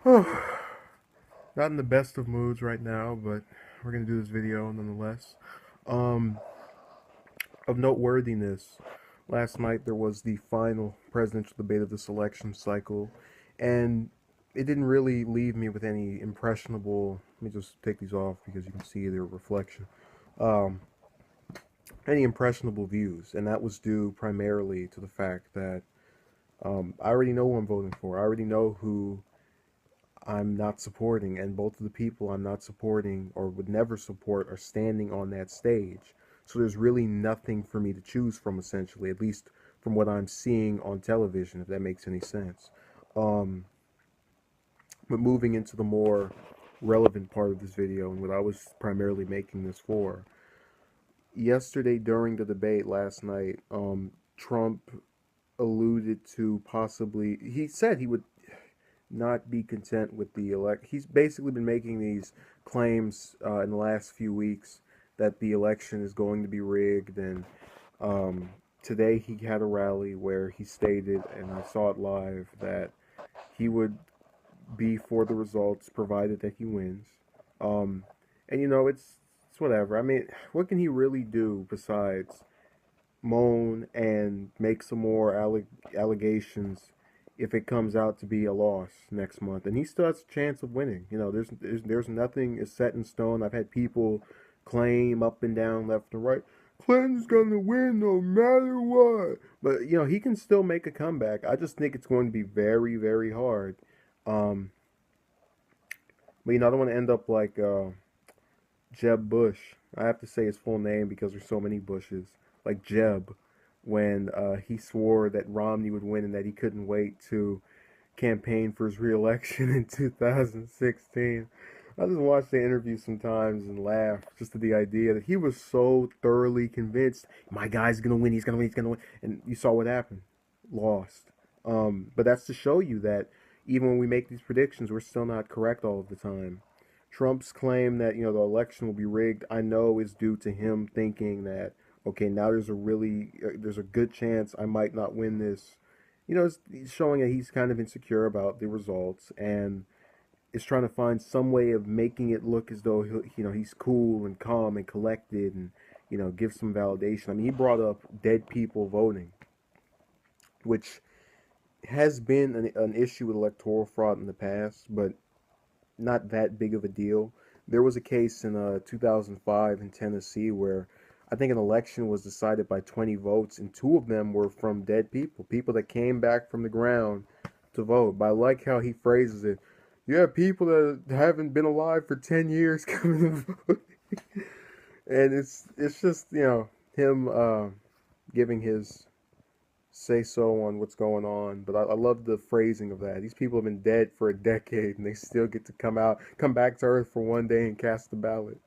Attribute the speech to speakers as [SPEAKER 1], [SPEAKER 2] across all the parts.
[SPEAKER 1] Not in the best of moods right now, but we're gonna do this video nonetheless. Um, of noteworthiness, last night there was the final presidential debate of this election cycle, and it didn't really leave me with any impressionable. Let me just take these off because you can see their reflection. Um, any impressionable views, and that was due primarily to the fact that I already know who I'm voting for. I already know who I'm not supporting, and both of the people I'm not supporting or would never support are standing on that stage. So there's really nothing for me to choose from, essentially, at least from what I'm seeing on television, if that makes any sense. Um, but moving into the more relevant part of this video and what I was primarily making this for, yesterday during the debate last night, Trump alluded to possibly, he said he would not be content with the elect. He's basically been making these claims in the last few weeks that the election is going to be rigged, and today he had a rally where he stated, and I saw it live, that he would be for the results provided that he wins. Um, and it's whatever. I mean, what can he really do besides moan and make some more allegations if it comes out to be a loss next month, and he still has a chance of winning. There's nothing is set in stone. I've had people claim up and down, left and right, Clinton's gonna win no matter what. But he can still make a comeback. I just think it's going to be very, very hard. Um, but I don't want to end up like Jeb Bush. I have to say his full name because there's so many Bushes. Like Jeb, when he swore that Romney would win and that he couldn't wait to campaign for his reelection in 2016. I just watch the interview sometimes and laugh just at the idea that he was so thoroughly convinced, my guy's gonna win, he's gonna win, he's gonna win, and you saw what happened, lost. But that's to show you that even when we make these predictions, we're still not correct all of the time. Trump's claim that the election will be rigged, I know, is due to him thinking that, okay, now there's a good chance I might not win this. It's showing that he's kind of insecure about the results and is trying to find some way of making it look as though he's cool and calm and collected, and give some validation. I mean, he brought up dead people voting, which has been an issue with electoral fraud in the past, but not that big of a deal. There was a case in 2005 in Tennessee where I think an election was decided by 20 votes, and two of them were from dead people, people that came back from the ground to vote. But I like how he phrases it. You have people that haven't been alive for 10 years coming to vote. And it's just, him giving his say so on what's going on. But I love the phrasing of that. These people have been dead for a decade and they still get to come back to Earth for one day and cast the ballot.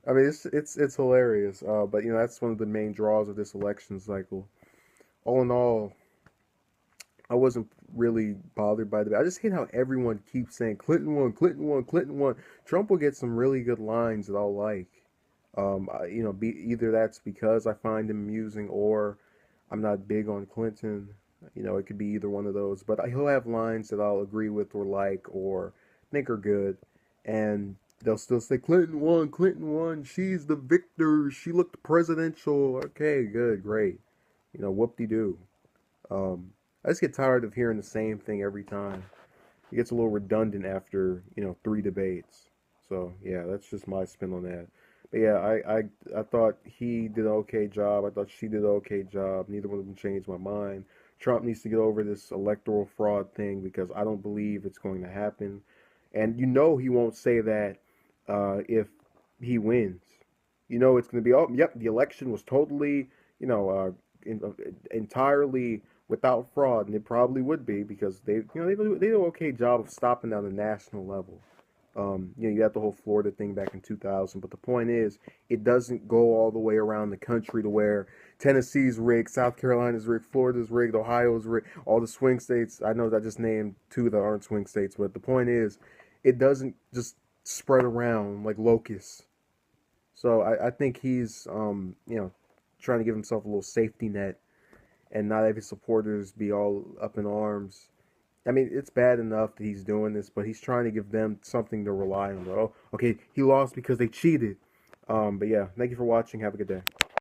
[SPEAKER 1] I mean, it's hilarious. But that's one of the main draws of this election cycle. All in all, I wasn't really bothered by the. I just hate how everyone keeps saying Clinton won, Clinton won, Clinton won. Trump will get some really good lines that I'll like. Either that's because I find him amusing or I'm not big on Clinton. It could be either one of those. But he'll have lines that I'll agree with or like or think are good, and they'll still say Clinton won, Clinton won. She's the victor. She looked presidential. Okay, good, great. Whoop de doo. Um, I just get tired of hearing the same thing every time. It gets a little redundant after three debates. So yeah, that's just my spin on that. But yeah, I thought he did an okay job. I thought she did an okay job. Neither one of them changed my mind. Trump needs to get over this electoral fraud thing because I don't believe it's going to happen. And he won't say that if he wins. It's going to be, oh, yep, the election was totally, entirely without fraud, and it probably would be because they do an okay job of stopping down the national level. You had the whole Florida thing back in 2000, but the point is, it doesn't go all the way around the country to where Tennessee's rigged, South Carolina's rigged, Florida's rigged, Ohio's rigged, all the swing states. I know that I just named two that aren't swing states, but the point is, it doesn't just spread around like locusts. So I think he's, trying to give himself a little safety net and not have his supporters be all up in arms I mean, it's bad enough that he's doing this, but he's trying to give them something to rely on. Oh, okay, he lost because they cheated. But yeah, thank you for watching. Have a good day.